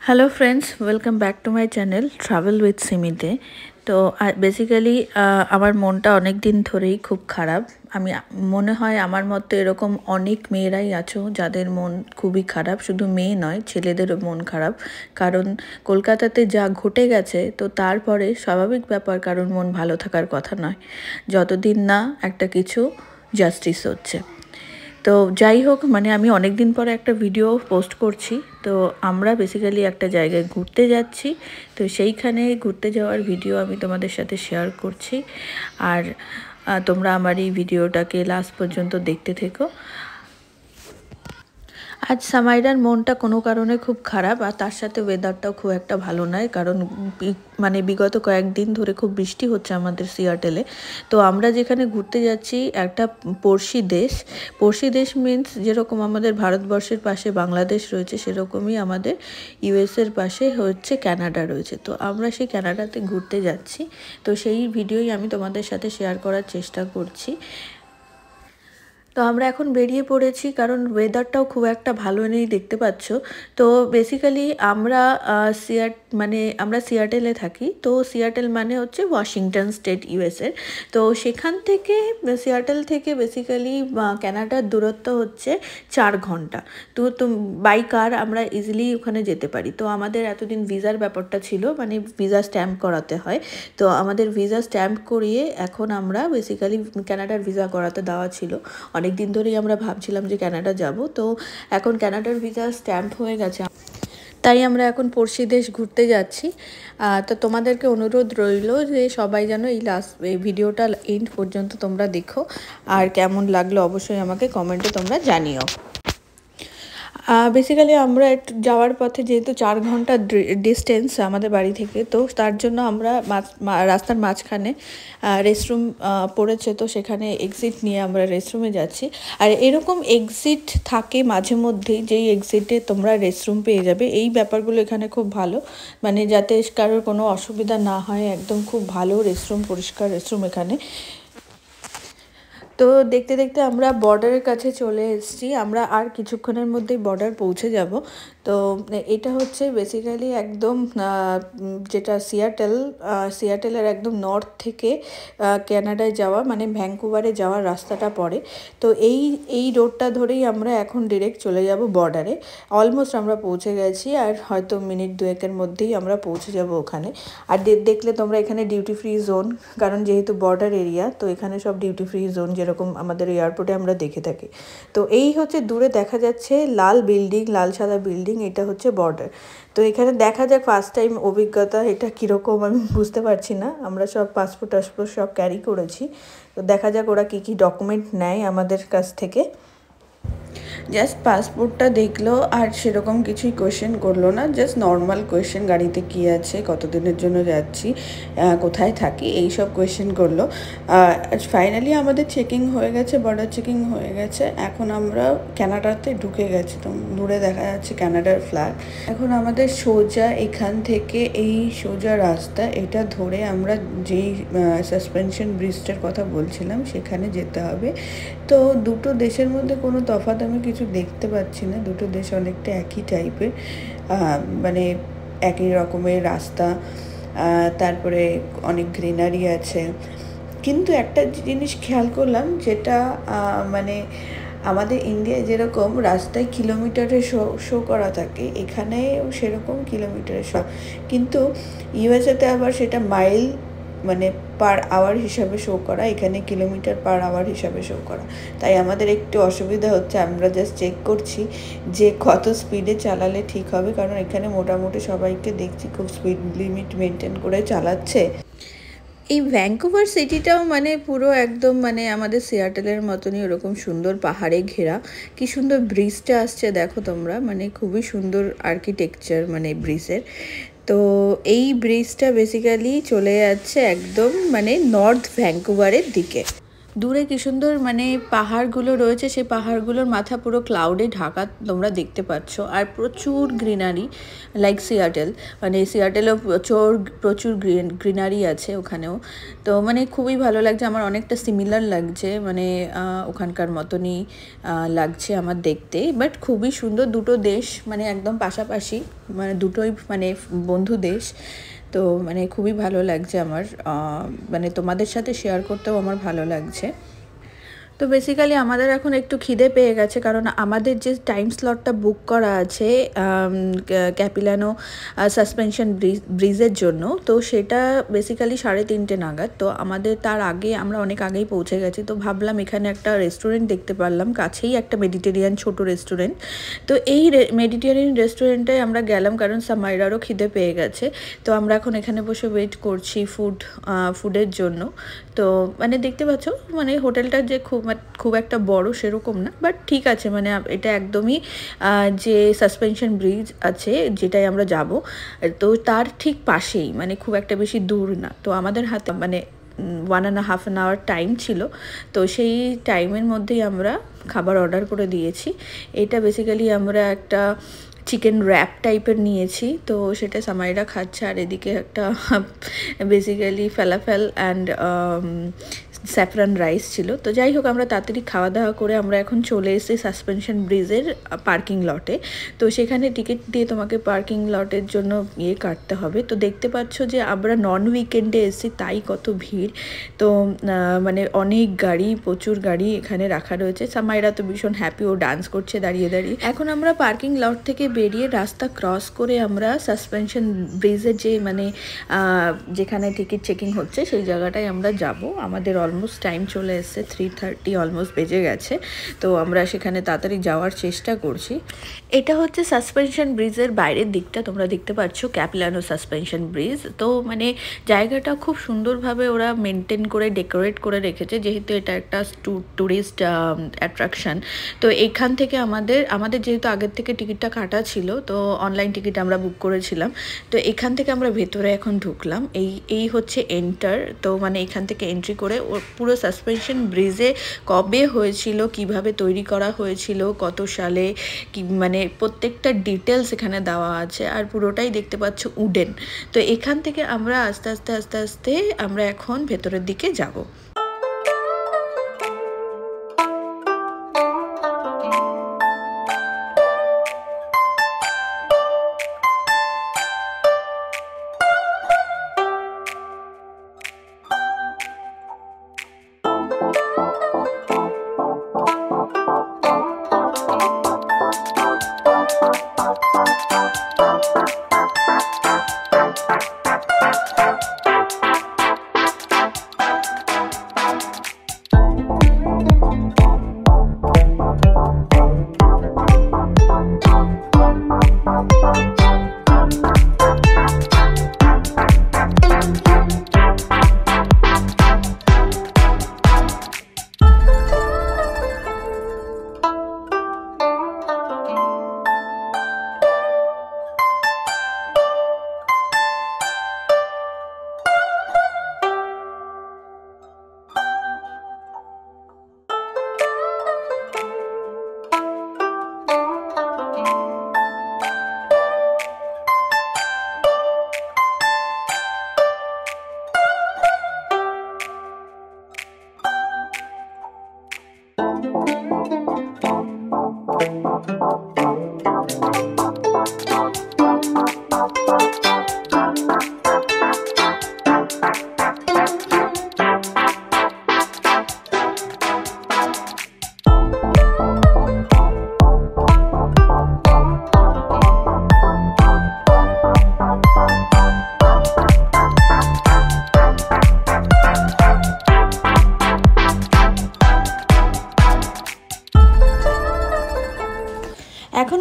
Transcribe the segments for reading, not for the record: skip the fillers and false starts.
Hello friends, welcome back to my channel travel with সিমিতে। তো basically আমার মনটা অনেক দিন ধরেই খুব খারাপ। আমি মনে হয় আমার মতো এরকম অনেক মেয়েরাই আছো যাদের মন খুবই খারাপ। শুধু মেয়ে নয়, ছেলেদেরও মন খারাপ। কারণ কলকাতাতে যা ঘটে গেছে, তো তারপরে স্বাভাবিক ব্যাপার, কারণ মন ভালো থাকার কথা নয় যতদিন না একটা কিছু জাস্টিস হচ্ছে। তো যাই হোক, মানে আমি অনেক দিন পরে একটা ভিডিও পোস্ট করছি। তো আমরা বেসিক্যালি একটা জায়গায় ঘুরতে যাচ্ছি। তো সেইখানে ঘুরতে যাওয়ার ভিডিও আমি তোমাদের সাথে শেয়ার করছি। আর তোমরা আমার এই ভিডিওটাকে লাস্ট পর্যন্ত দেখতে থেকো। আজ সামাইরার মনটা কোনো কারণে খুব খারাপ, আর তার সাথে ওয়েদারটাও খুব একটা ভালো নয়। কারণ মানে বিগত কয়েকদিন ধরে খুব বৃষ্টি হচ্ছে আমাদের সিয়াটেলে। তো আমরা যেখানে ঘুরতে যাচ্ছি একটা পড়শি দেশ মিন্স যেরকম আমাদের ভারতবর্ষের পাশে বাংলাদেশ রয়েছে, সেরকমই আমাদের ইউএসের পাশে হচ্ছে কানাডা রয়েছে। তো আমরা সেই কানাডাতে ঘুরতে যাচ্ছি। তো সেই ভিডিওই আমি তোমাদের সাথে শেয়ার করার চেষ্টা করছি। তো আমরা এখন বেরিয়ে পড়েছি, কারণ ওয়েদারটাও খুব একটা ভালো নেই, দেখতে পাচ্ছ। তো বেসিক্যালি আমরা আমরা সিয়াটেলে থাকি। তো সিয়াটেল মানে হচ্ছে ওয়াশিংটন স্টেট ইউএসের। তো সেখান থেকে সিয়াটেল থেকে বেসিক্যালি কানাডার দূরত্ব হচ্ছে 4 ঘন্টা। তো বাই কার আমরা ইজিলি ওখানে যেতে পারি। তো আমাদের এতদিন ভিসার ব্যাপারটা ছিল, মানে ভিসা স্ট্যাম্প করাতে হয়। তো আমাদের ভিসা স্ট্যাম্প করিয়ে এখন আমরা বেসিক্যালি কানাডার ভিসা করাতে দেওয়া ছিল। অনেক দিন ধরেই আমরা ভাবছিলাম যে কানাডা যাব। তো এখন কানাডার ভিসা স্ট্যাম্প হয়ে গেছে, তাই আমরা এখন পড়শি দেশ ঘুরতে যাচ্ছি। তো তোমাদেরকে অনুরোধ রইল যে সবাই যেন এই ভিডিওটা এন্ড পর্যন্ত তোমরা দেখো। আর কেমন লাগলো অবশ্যই আমাকে কমেন্টে তোমরা জানিও। বেসিক্যালি আমরা একটু যাওয়ার পথে, যেহেতু 4 ঘন্টা ডিস্টেন্স আমাদের বাড়ি থেকে, তো তার জন্য আমরা রাস্তার মাঝখানে রেস্টরুম পড়েছে। তো সেখানে এক্সিট নিয়ে আমরা রেস্টরুমে যাচ্ছি। আর এরকম এক্সিট থাকে মাঝে মধ্যেই, যেই এক্সিটে তোমরা রেস্টরুম পেয়ে যাবে। এই ব্যাপারগুলো এখানে খুব ভালো, মানে যাতে কারোর কোনো অসুবিধা না হয়। একদম খুব ভালো রেস্টরুম, পরিষ্কার রেস্টরুম এখানে। তো দেখতে দেখতে আমরা বর্ডারের কাছে চলে এসেছি। আমরা আর কিছুক্ষণের মধ্যেই বর্ডার পৌঁছে যাব। তো এটা হচ্ছে বেসিক্যালি একদম যেটা সিয়াটেলের একদম নর্থ থেকে কানাডায় যাওয়া, মানে ভ্যাঙ্কুভারে যাওয়ার রাস্তাটা পড়ে। তো এই রোডটা ধরেই আমরা এখন ডিরেক্ট চলে যাব বর্ডারে। অলমোস্ট আমরা পৌঁছে গেছি, আর হয়তো মিনিট 2-এর মধ্যেই আমরা পৌঁছে যাব ওখানে। আর দেখলে তোমরা এখানে ডিউটি ফ্রি জোন, কারণ যেহেতু বর্ডার এরিয়া, তো এখানে সব ডিউটি ফ্রি জোন যেরকম আমাদের এয়ারপোর্টে আমরা দেখে থাকি। তো এই হচ্ছে দূরে দেখা যাচ্ছে লাল সাদা বিল্ডিং, এটা হচ্ছে বর্ডার। তো এখানে দেখা যাক, ফার্স্ট টাইম অভিজ্ঞতা, এটা কীরকম আমি বুঝতে পারছি না। আমরা সব পাসপোর্ট সব ক্যারি করেছি। তো দেখা যাক ওরা কী ডকুমেন্ট নেয় আমাদের কাছ থেকে। জাস্ট পাসপোর্টটা দেখলো, আর সেরকম কিছুই কোয়েশ্চেন করলো না। জাস্ট নর্মাল কোয়েশ্চেন, গাড়িতে কী আছে, কতদিনের জন্য যাচ্ছি, কোথায় থাকি, এই সব কোয়েশ্চেন করলো। ফাইনালি আমাদের চেকিং হয়ে গেছে, বর্ডার চেকিং হয়ে গেছে। এখন আমরা কানাডাতে ঢুকে গেছি। তো দূরে দেখা যাচ্ছে কানাডার ফ্ল্যাগ। এখন আমাদের সোজা এখান থেকে এই সোজা রাস্তা, এটা ধরে আমরা যেই সাসপেনশন ব্রিজটার কথা বলছিলাম সেখানে যেতে হবে। তো দুটো দেশের মধ্যে কোনো তফাৎ আমি কিছু দেখতে পাচ্ছি না। দুটো দেশ অনেকটা একই টাইপের, মানে একই রকমের রাস্তা, তারপরে অনেক গ্রিনারি আছে। কিন্তু একটা জিনিস খেয়াল করলাম, যেটা মানে আমাদের ইন্ডিয়ায় যেরকম রাস্তায় কিলোমিটারে শো করা থাকে, এখানেও সেরকম কিলোমিটারে শো, কিন্তু ইউএসএতে আবার সেটা মাইল মানে পার আওয়ার হিসাবে শো করা, এখানে কিলোমিটার পার আওয়ার হিসাবে শো করা। তাই আমাদের একটু অসুবিধা হচ্ছে। আমরা জাস্ট চেক করছি যে কত স্পিডে চালালে ঠিক হবে, কারণ এখানে মোটামুটি সবাইকে দেখছি খুব স্পিড লিমিট মেনটেন করে চালাচ্ছে। এই ভ্যাঙ্কুভার সিটিটাও মানে পুরো একদম মানে আমাদের সিয়াটেলের মতনই ওরকম সুন্দর পাহাড়ে ঘেরা। কি সুন্দর ব্রিজটা আসছে দেখো তোমরা, মানে খুবই সুন্দর আর্কিটেকচার মানে ব্রিজের। তো এই ব্রিজটা বেসিক্যালি চলে যাচ্ছে একদম মানে নর্থ ভ্যাঙ্কুভারের দিকে। দূরে কি সুন্দর মানে পাহাড়গুলো রয়েছে, সেই পাহাড়গুলোর মাথা পুরো ক্লাউডে ঢাকা তোমরা দেখতে পাচ্ছ। আর প্রচুর গ্রিনারি, লাইক সিয়াটেল, মানে সিয়াটেলেও প্রচুর গ্রিনারি আছে ওখানেও। তো মানে খুবই ভালো লাগছে, আমার অনেকটা সিমিলার লাগছে, মানে ওখানকার মতনই লাগছে আমার দেখতে। বাট খুবই সুন্দর, দুটো দেশ মানে একদম পাশাপাশি, মানে দুটোই মানে বন্ধু দেশ। তো মানে খুবই ভালো লাগছে আমার, মানে তোমাদের সাথে শেয়ার করতেও আমার ভালো লাগছে। তো বেসিক্যালি আমাদের এখন একটু খিদে পেয়ে গেছে, কারণ আমাদের যে টাইম স্লটটা বুক করা আছে ক্যাপিলানো সাসপেনশন ব্রিজের জন্য, তো সেটা বেসিক্যালি 3:30 নাগাদ। তো আমাদের তার আগে আমরা অনেক আগেই পৌঁছে গেছি। তো ভাবলাম এখানে একটা রেস্টুরেন্ট দেখতে পারলাম কাছেই, একটা মেডিটেরিয়ান ছোট রেস্টুরেন্ট। তো এই মেডিটেরিয়ান রেস্টুরেন্টে আমরা গেলাম কারণ সামাইরারও খিদে পেয়ে গেছে। তো আমরা এখন এখানে বসে ওয়েট করছি ফুডের জন্য। তো মানে দেখতে পাচ্ছ মানে হোটেলটা যে খুব একটা বড় সেরকম না, বাট ঠিক আছে, মানে এটা একদমই যে সাসপেনশন ব্রিজ আছে যেটাই আমরা যাব, তো তার ঠিক পাশেই, মানে খুব একটা বেশি দূর না। তো আমাদের হাতে মানে 1.5 hour টাইম ছিল। তো সেই টাইমের মধ্যেই আমরা খাবার অর্ডার করে দিয়েছি। এটা বেসিক্যালি আমরা একটা চিকেন র্যাপ টাইপের নিয়েছি, তো সেটা সামাইরা খাচ্ছে। আর এদিকে একটা বেসিক্যালি ফেলাফেল অ্যান্ড স্যাফরান রাইস ছিল। তো যাই হোক, আমরা তাড়াতাড়ি খাওয়া দাওয়া করে আমরা এখন চলে এসেছি সাসপেনশন ব্রিজের পার্কিং লটে। তো সেখানে টিকিট দিয়ে তোমাকে পার্কিং লটের জন্য কাটতে হবে। তো দেখতে পাচ্ছ যে আমরা নন উইকেন্ডে এসেছি, তাই কত ভিড়। তো মানে অনেক গাড়ি, প্রচুর গাড়ি এখানে রাখা রয়েছে। সামাইরা তো ভীষণ হ্যাপি, ও ডান্স করছে দাঁড়িয়ে দাঁড়িয়ে। এখন আমরা পার্কিং লট থেকে বেরিয়ে রাস্তা ক্রস করে আমরা সাসপেনশন ব্রিজের যে মানে যেখানে টিকিট চেকিং হচ্ছে সেই জায়গাটায় আমরা যাব। আমাদের অলমোস্ট টাইম চলে এসছে, 3:30 অলমোস্ট বেজে গেছে। তো আমরা সেখানে তাড়াতাড়ি যাওয়ার চেষ্টা করছি। এটা হচ্ছে সাসপেনশন ব্রিজের বাইরের দিকটা, তোমরা দেখতে পাচ্ছ ক্যাপিলানো সাসপেনশন ব্রিজ। তো মানে জায়গাটা খুব সুন্দরভাবে ওরা মেনটেন করে ডেকোরেট করে রেখেছে, যেহেতু এটা একটা ট্যুরিস্ট অ্যাট্রাকশন। তো এখান থেকে আমাদের যেহেতু আগের থেকে টিকিটটা কাটা ছিল, তো অনলাইন টিকিট আমরা বুক করেছিলাম। তো এখান থেকে আমরা ভেতরে এখন ঢুকলাম। এই হচ্ছে এন্টার। তো মানে এখান থেকে এন্ট্রি করে পুরো সাসপেনশন ব্রিজে কবে হয়েছিল, কিভাবে তৈরি করা হয়েছিল, কত সালে, কি মানে প্রত্যেকটা ডিটেলস এখানে দেওয়া আছে। আর পুরোটাই দেখতে পাচ্ছ উডেন। তো এখান থেকে আমরা আস্তে আস্তে আমরা এখন ভেতরের দিকে যাব।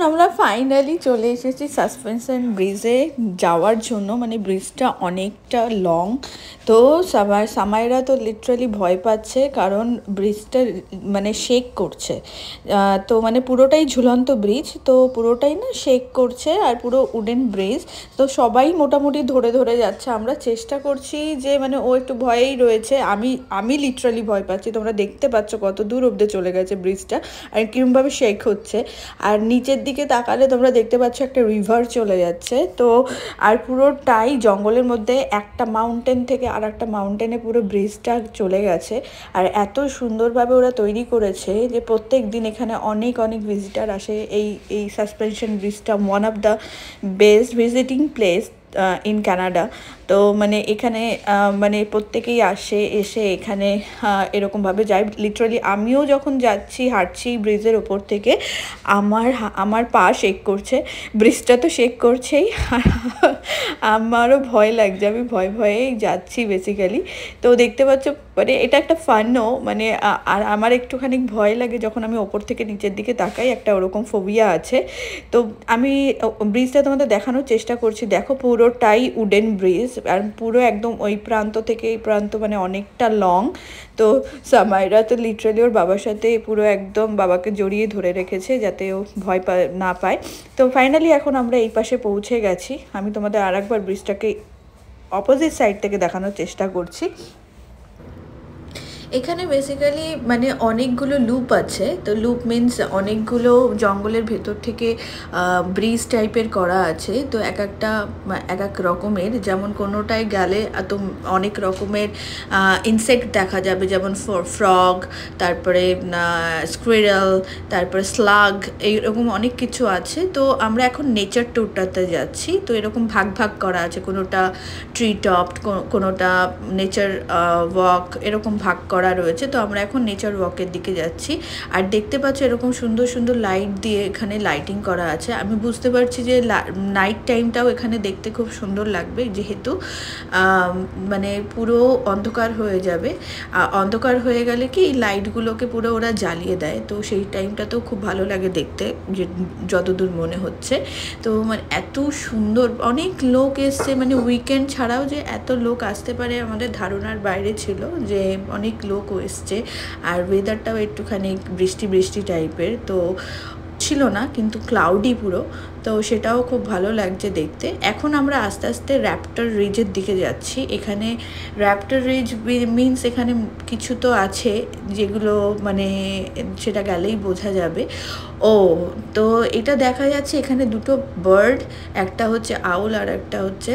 আমরা ফাইনালি চলে এসেছি সাসপেনশন ব্রিজে যাওয়ার জন্য। মানে ব্রিজটা অনেকটা লং, তো সামাইরা তো লিটারালি ভয় পাচ্ছে, কারণ ব্রিজটা মানে শেক করছে। তো মানে পুরোটাই ঝুলন্ত ব্রিজ, তো পুরোটাই না শেক করছে, আর পুরো উডেন ব্রিজ। তো সবাই মোটামুটি ধরে ধরে যাচ্ছে। আমরা চেষ্টা করছি যে মানে ও একটু ভয়েই রয়েছে, আমি লিটারালি ভয় পাচ্ছি। তোমরা দেখতে পাচ্ছ কত দূর অব্দি চলে গেছে ব্রিজটা, আর কিরমভাবে শেক হচ্ছে। আর নিচের দিকে তাকালে তোমরা দেখতে পাচ্ছ একটা রিভার চলে যাচ্ছে। তো আর পুরোটাই জঙ্গলের মধ্যে একটা মাউন্টেন থেকে আর একটা মাউন্টেনে পুরো ব্রিজটা চলে গেছে। আর এত সুন্দরভাবে ওরা তৈরি করেছে যে প্রত্যেক দিন এখানে অনেক অনেক ভিজিটার আসে। এই সাসপেনশন ব্রিজটা one of the best visiting place in Canada. তো মানে এখানে মানে প্রত্যেকেই এসে এখানে এরকমভাবে যায়। লিটারালি আমিও যখন যাচ্ছি হাঁটছি ব্রিজের ওপর থেকে, আমার পা শেক করছে। ব্রিজটা তো শেক করছেই, আমারও ভয় লাগছে, আমি ভয়েই যাচ্ছি বেসিক্যালি। তো দেখতে পাচ্ছ মানে এটা একটা ফানও, মানে আর আমার একটুখানি ভয় লাগে যখন আমি ওপর থেকে নিচের দিকে তাকাই, একটা ওরকম ফোবিয়া আছে। তো আমি ব্রিজটা তোমাদের দেখানোর চেষ্টা করছি। দেখো পুরোটাই উডেন ব্রিজ, আর পুরো একদম ওই প্রান্ত থেকে এই প্রান্ত মানে অনেকটা লং। তো সামাইরা তো লিটারালি ওর বাবার সাথে পুরো একদম বাবাকে জড়িয়ে ধরে রেখেছে যাতে ও ভয় না পায়। তো ফাইনালি এখন আমরা এই পাশে পৌঁছে গেছি। আমি তোমাদের আর একবার ব্রিজটাকে অপোজিট সাইড থেকে দেখানোর চেষ্টা করছি। এখানে বেসিক্যালি মানে অনেকগুলো লুপ আছে। তো লুপ মিনস অনেকগুলো জঙ্গলের ভেতর থেকে ব্রিজ টাইপের করা আছে। তো এক এক রকমের, যেমন কোনোটায় গেলে তো অনেক রকমের ইনসেক্ট দেখা যাবে, যেমন ফ্রগ, তারপরে স্কুইরেল, তারপরে স্লাগ, এইরকম অনেক কিছু আছে। তো আমরা এখন নেচার ট্যুরটাতে যাচ্ছি। তো এরকম ভাগ ভাগ করা আছে, কোনোটা ট্রি টপ, কোনোটা নেচার ওয়াক, এরকম ভাগ করা রয়েছে। তো আমরা এখন নেচার ওয়াকের দিকে যাচ্ছি। আর দেখতে পাচ্ছ এরকম সুন্দর সুন্দর লাইট দিয়ে এখানে লাইটিং করা আছে। আমি বুঝতে পারছি যে নাইট টাইমটাও এখানে দেখতে খুব সুন্দর লাগবে, যেহেতু মানে পুরো অন্ধকার হয়ে যাবে। অন্ধকার হয়ে গেলে কি এই লাইটগুলোকে পুরো ওরা জ্বালিয়ে দেয়, তো সেই টাইমটাতেও খুব ভালো লাগে দেখতে, যে যতদূর মনে হচ্ছে। তো মানে এত সুন্দর, অনেক লোক এসছে, মানে উইকেন্ড ছাড়াও যে এত লোক আসতে পারে আমাদের ধারণার বাইরে ছিল, যে অনেক লোকও এসছে। আর ওয়েদারটাও একটুখানি বৃষ্টি বৃষ্টি টাইপের তো ছিল না, কিন্তু ক্লাউডি পুরো। তো সেটাও খুব ভালো লাগছে দেখতে। এখন আমরা আস্তে আস্তে র্যাপ্টার রিজের দিকে যাচ্ছি। এখানে র্যাপ্টার রিজ মিনস এখানে কিছু তো আছে যেগুলো মানে সেটা গেলেই বোঝা যাবে। ও তো এটা দেখা যাচ্ছে এখানে দুটো বার্ড, একটা হচ্ছে আউল আর একটা হচ্ছে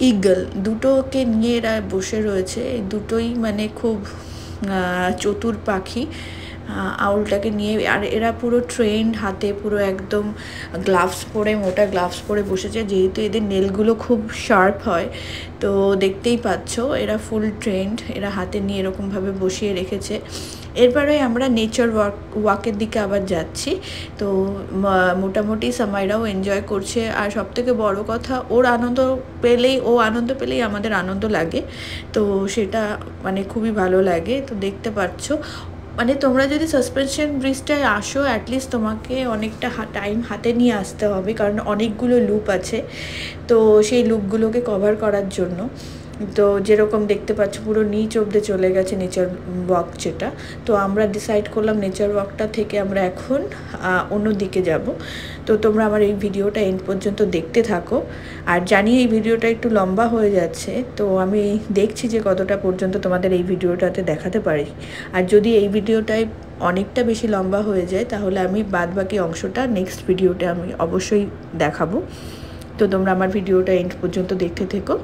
ইগল, দুটোকে নিয়ে এরা বসে রয়েছে। এই দুটোই মানে খুব চতুর পাখি, আউলটাকে নিয়ে। আর এরা পুরো ট্রেন্ড, হাতে পুরো একদম গ্লাভস পরে, মোটা গ্লাভস পরে বসেছে, যেহেতু এদের নেলগুলো খুব শার্প হয়। তো দেখতেই পাচ্ছ এরা ফুল ট্রেন্ড, এরা হাতে নিয়ে এরকমভাবে বসিয়ে রেখেছে। এরপরে আমরা নেচার ওয়াকের দিকে আবার যাচ্ছি। তো মোটামুটি সামাইরাও এনজয় করছে। আর সবথেকে বড় কথা, ও আনন্দ পেলেই আমাদের আনন্দ লাগে। তো সেটা মানে খুবই ভালো লাগে। তো দেখতে পাচ্ছ মানে তোমরা যদি সাসপেনশন ব্রিজটায় আসো, অ্যাটলিস্ট তোমাকে অনেকটা টাইম হাতে নিয়ে আসতে হবে, কারণ অনেকগুলো লুপ আছে। তো সেই লুপগুলোকে কভার করার জন্য, তো যেরকম দেখতে পাচ্ছ পুরো নিচ অব্দে চলে গেছে নেচার ওয়াক যেটা। তো আমরা ডিসাইড করলাম নেচার ওয়াকটা থেকে আমরা এখন অন্য দিকে যাব। তো তোমরা আমার এই ভিডিওটা এন্ড পর্যন্ত দেখতে থাকো। আর জানি এই ভিডিওটা একটু লম্বা হয়ে যাচ্ছে, তো আমি দেখছি যে কতটা পর্যন্ত তোমাদের এই ভিডিওটাতে দেখাতে পারি। আর যদি এই ভিডিওটায় অনেকটা বেশি লম্বা হয়ে যায়, তাহলে আমি বাদবাকি অংশটা নেক্সট ভিডিওতে আমি অবশ্যই দেখাবো। তো তোমরা আমার ভিডিওটা এন্ড পর্যন্ত দেখতে থেকো।